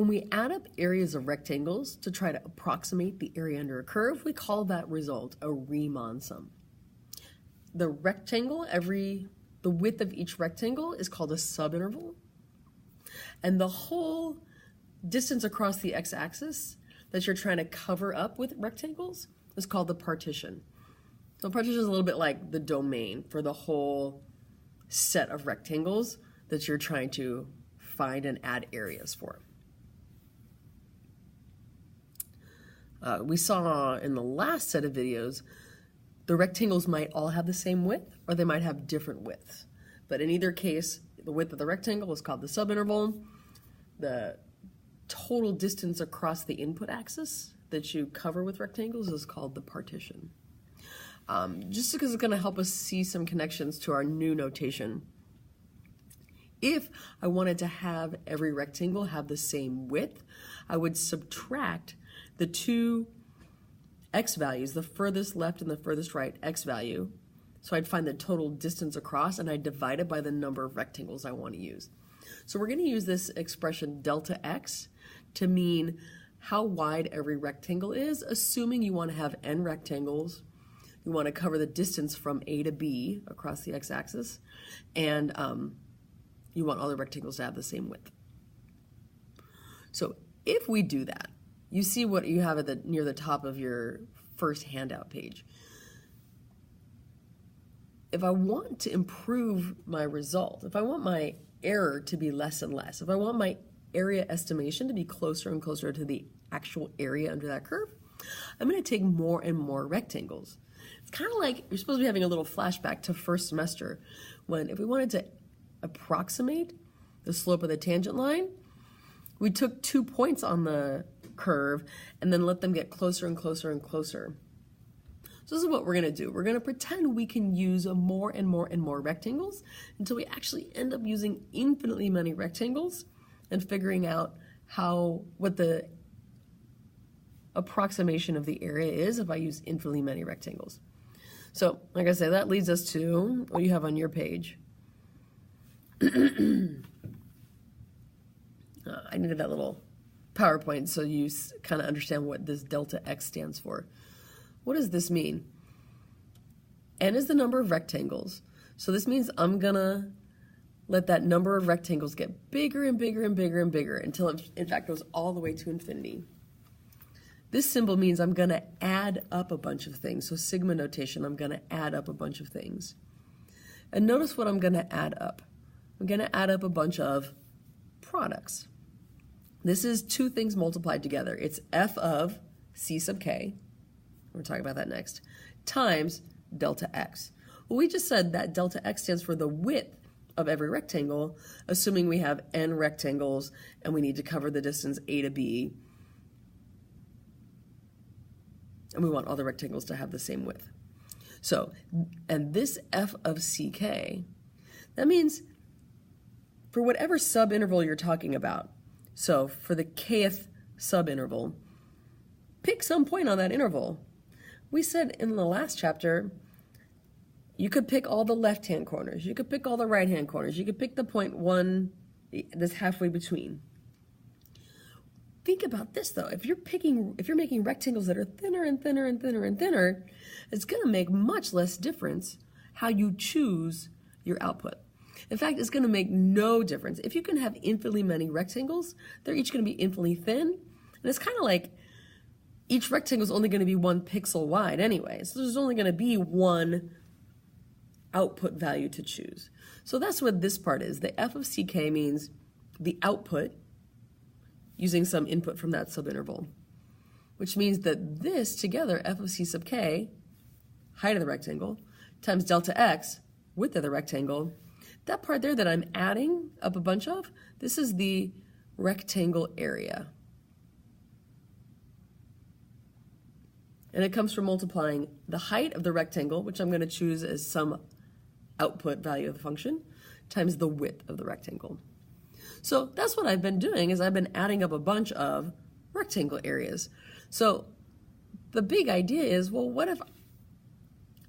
When we add up areas of rectangles to try to approximate the area under a curve, we call that result a Riemann sum. The width of each rectangle is called a subinterval, and the whole distance across the x-axis that you're trying to cover up with rectangles is called the partition. So partition is a little bit like the domain for the whole set of rectangles that you're trying to find and add areas for. We saw in the last set of videos, the rectangles might all have the same width, or they might have different widths. But in either case, the width of the rectangle is called the subinterval. The total distance across the input axis that you cover with rectangles is called the partition. Just because it's going to help us see some connections to our new notation. If I wanted to have every rectangle have the same width, I would subtract the two x values, the furthest left and the furthest right x value. So I'd find the total distance across, and I'd divide it by the number of rectangles I want to use. So we're going to use this expression delta x to mean how wide every rectangle is, assuming you want to have n rectangles. You want to cover the distance from A to B across the x-axis, and you want all the rectangles to have the same width. So if we do that, you see what you have at near the top of your first handout page. If I want to improve my result, if I want my error to be less and less, if I want my area estimation to be closer and closer to the actual area under that curve, I'm going to take more and more rectangles. It's kind of like you're supposed to be having a little flashback to first semester when if we wanted to approximate the slope of the tangent line, we took 2 points on the curve and then let them get closer and closer and closer. So this is what we're going to do. We're going to pretend we can use more and more and more rectangles until we actually end up using infinitely many rectangles and figuring out what the approximation of the area is if I use infinitely many rectangles. So, like I said, that leads us to what you have on your page. I needed that little PowerPoint so you kind of understand what this delta x stands for. What does this mean? N is the number of rectangles. So this means I'm going to let that number of rectangles get bigger and bigger and bigger and bigger until it, in fact, goes all the way to infinity. This symbol means I'm going to add up a bunch of things. So sigma notation, I'm going to add up a bunch of things. And notice what I'm going to add up. I'm going to add up a bunch of products. This is two things multiplied together. It's f of c sub k, we're talking about that next, times delta x. Well, we just said that delta x stands for the width of every rectangle, assuming we have n rectangles and we need to cover the distance a to b, and we want all the rectangles to have the same width. So, and this f of ck, that means for whatever subinterval you're talking about, so for the kth subinterval, pick some point on that interval. We said in the last chapter, you could pick all the left-hand corners, you could pick all the right-hand corners, you could pick the point 1 that's halfway between. Think about this though, if you're making rectangles that are thinner and thinner and thinner and thinner, it's going to make much less difference how you choose your output. In fact, it's going to make no difference. If you can have infinitely many rectangles, they're each going to be infinitely thin, and it's kind of like each rectangle is only going to be 1 pixel wide anyway, so there's only going to be one output value to choose. So that's what this part is. The f of ck means the output using some input from that subinterval, which means that this together, f of c sub k, height of the rectangle, times delta x, width of the rectangle, that part there that I'm adding up a bunch of, this is the rectangle area. And it comes from multiplying the height of the rectangle, which I'm going to choose as some output value of the function, times the width of the rectangle. So that's what I've been doing, is I've been adding up a bunch of rectangle areas. So the big idea is, well, what if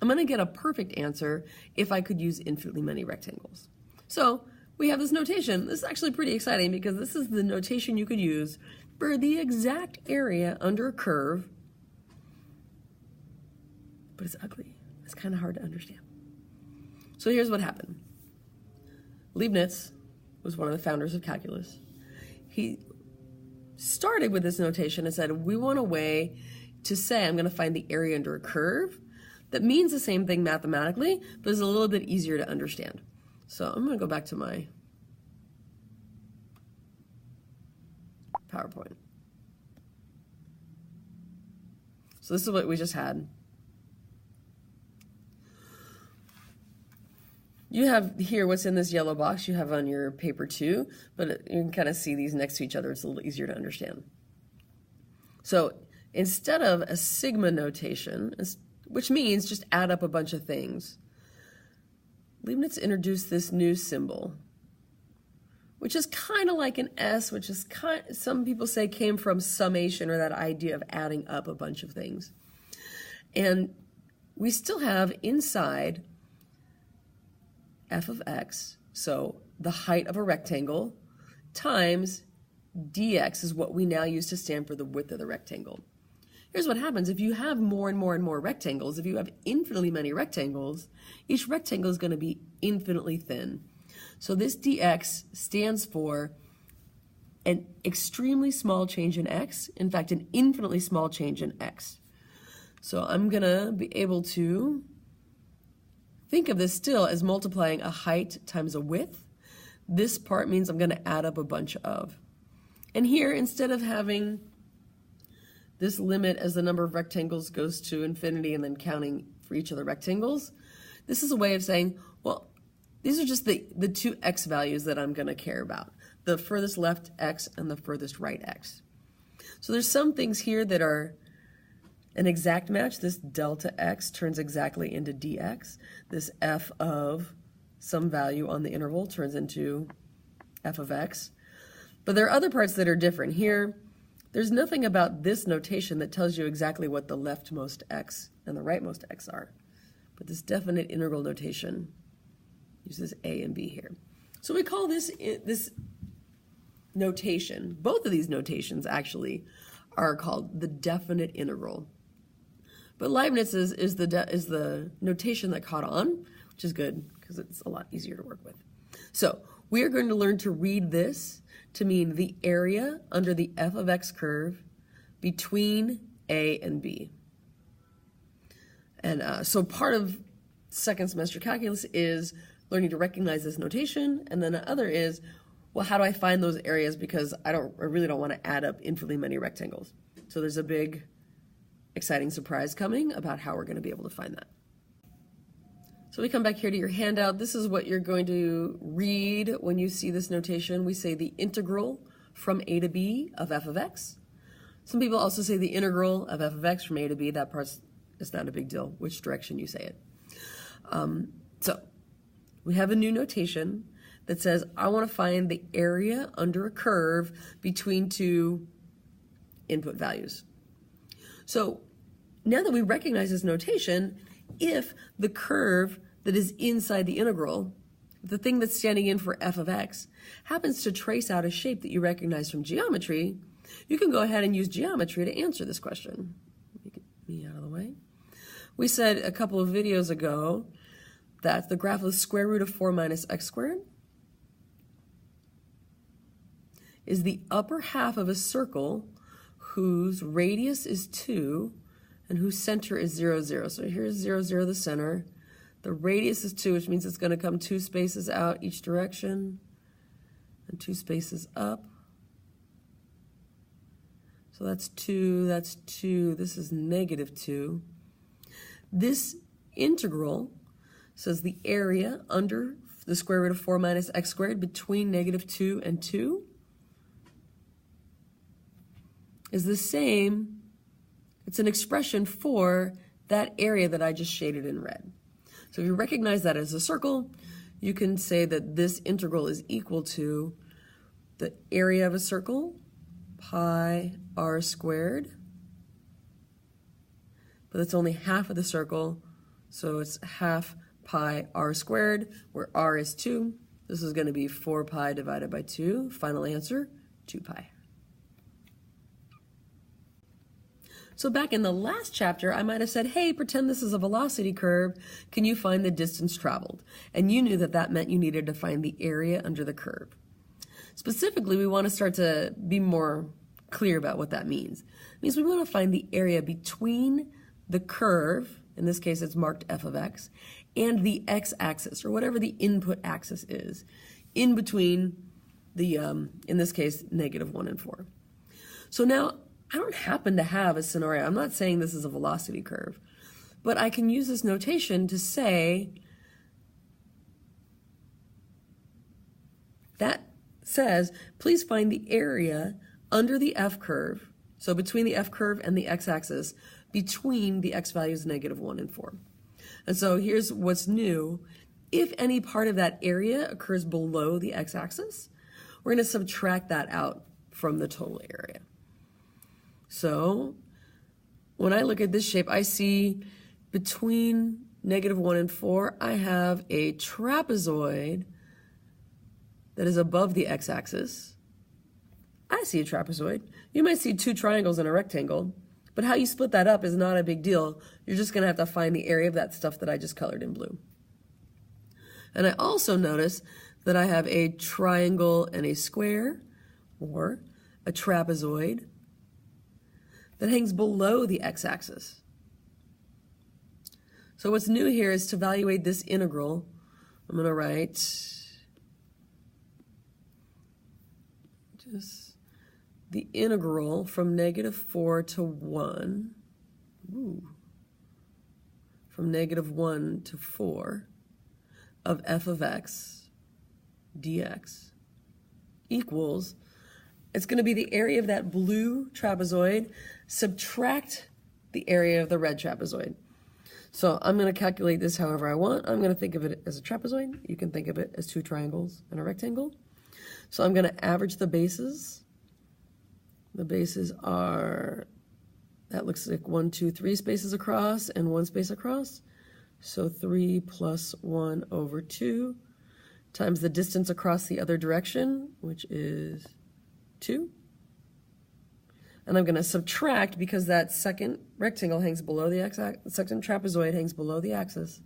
I'm going to get a perfect answer if I could use infinitely many rectangles? So we have this notation. This is actually pretty exciting because this is the notation you could use for the exact area under a curve, but it's ugly. It's kind of hard to understand. So here's what happened. Leibniz was one of the founders of calculus. He started with this notation and said, we want a way to say I'm going to find the area under a curve that means the same thing mathematically, but is a little bit easier to understand. So I'm going to go back to my PowerPoint. So this is what we just had. You have here what's in this yellow box you have on your paper too, but you can kind of see these next to each other. It's a little easier to understand. So instead of a sigma notation, which means just add up a bunch of things, Leibniz introduced this new symbol, which is kind of like an S, which is some people say came from summation, or that idea of adding up a bunch of things. And we still have inside f of x, so the height of a rectangle, times dx is what we now use to stand for the width of the rectangle. Here's what happens if you have more and more and more rectangles. If you have infinitely many rectangles, each rectangle is going to be infinitely thin. So this dx stands for an extremely small change in x, in fact, an infinitely small change in x. So I'm going to be able to think of this still as multiplying a height times a width. This part means I'm going to add up a bunch of. And here, instead of having this limit as the number of rectangles goes to infinity and then counting for each of the rectangles, this is a way of saying, well, these are just the two x values that I'm going to care about, the furthest left x and the furthest right x. So there's some things here that are an exact match. This delta x turns exactly into dx. This f of some value on the interval turns into f of x. But there are other parts that are different. Here, there's nothing about this notation that tells you exactly what the leftmost x and the rightmost x are. But this definite integral notation uses a and b here. So we call this notation, both of these notations actually are called the definite integral. But Leibniz's is the notation that caught on, which is good because it's a lot easier to work with. So we are going to learn to read this to mean the area under the f of x curve between a and b. And so part of second semester calculus is learning to recognize this notation, and then the other is, well, how do I find those areas, because I really don't want to add up infinitely many rectangles. So there's a big exciting surprise coming about how we're going to be able to find that. So we come back here to your handout. This is what you're going to read when you see this notation. We say the integral from a to b of f of x. Some people also say the integral of f of x from a to b. That part's it's not a big deal which direction you say it. So we have a new notation that says I want to find the area under a curve between two input values. So now that we recognize this notation, if the curve that is inside the integral, the thing that's standing in for f of x, happens to trace out a shape that you recognize from geometry, you can go ahead and use geometry to answer this question. Let me get me out of the way. We said a couple of videos ago that the graph of the square root of 4 minus x squared is the upper half of a circle whose radius is 2 and whose center is 0, 0. So here's 0, 0, the center. The radius is 2, which means it's going to come 2 spaces out each direction and 2 spaces up. So that's 2, that's 2. This is negative 2. This integral says the area under the square root of 4 minus x squared between negative 2 and 2 is the same. It's an expression for that area that I just shaded in red. So if you recognize that as a circle, you can say that this integral is equal to the area of a circle, pi r squared, but it's only half of the circle, so it's half pi r squared, where r is 2, This is going to be 4 pi divided by 2. Final answer, 2 pi. So back in the last chapter, I might have said, hey, pretend this is a velocity curve. Can you find the distance traveled? And you knew that that meant you needed to find the area under the curve. Specifically, we want to start to be more clear about what that means. It means we want to find the area between the curve, in this case it's marked f of x, and the x-axis, or whatever the input axis is, in between the, in this case, -1 and 4. So now, I don't happen to have a scenario. I'm not saying this is a velocity curve, but I can use this notation to say that says, please find the area under the f curve, so between the f curve and the x-axis, between the x values -1 and 4. And so here's what's new. If any part of that area occurs below the x-axis, we're going to subtract that out from the total area. So when I look at this shape, I see between -1 and 4, I have a trapezoid that is above the x-axis. I see a trapezoid. You might see 2 triangles and a rectangle, but how you split that up is not a big deal. You're just going to have to find the area of that stuff that I just colored in blue. And I also notice that I have a triangle and a square, or a trapezoid, that hangs below the x-axis. So what's new here is to evaluate this integral. I'm going to write just the integral from -4 to 1, from -1 to 4 of f of x dx equals, it's going to be the area of that blue trapezoid, subtract the area of the red trapezoid. So I'm going to calculate this however I want. I'm going to think of it as a trapezoid. You can think of it as 2 triangles and a rectangle. So I'm going to average the bases. The bases are, that looks like 1, 2, 3 spaces across and 1 space across. So 3 plus 1 over 2 times the distance across the other direction, which is 2. And I'm going to subtract, because that second rectangle hangs below the x-axis, the second trapezoid hangs below the axis.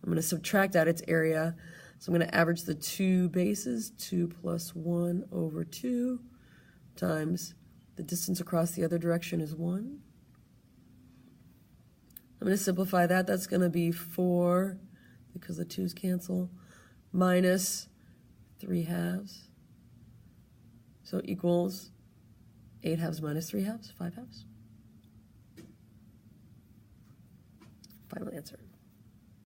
I'm going to subtract out its area. So I'm going to average the 2 bases, 2 plus 1 over 2 times the distance across the other direction is 1. I'm going to simplify that. That's going to be 4, because the 2's cancel, minus 3 halves. So equals 8 halves minus 3 halves, 5 halves. Final answer.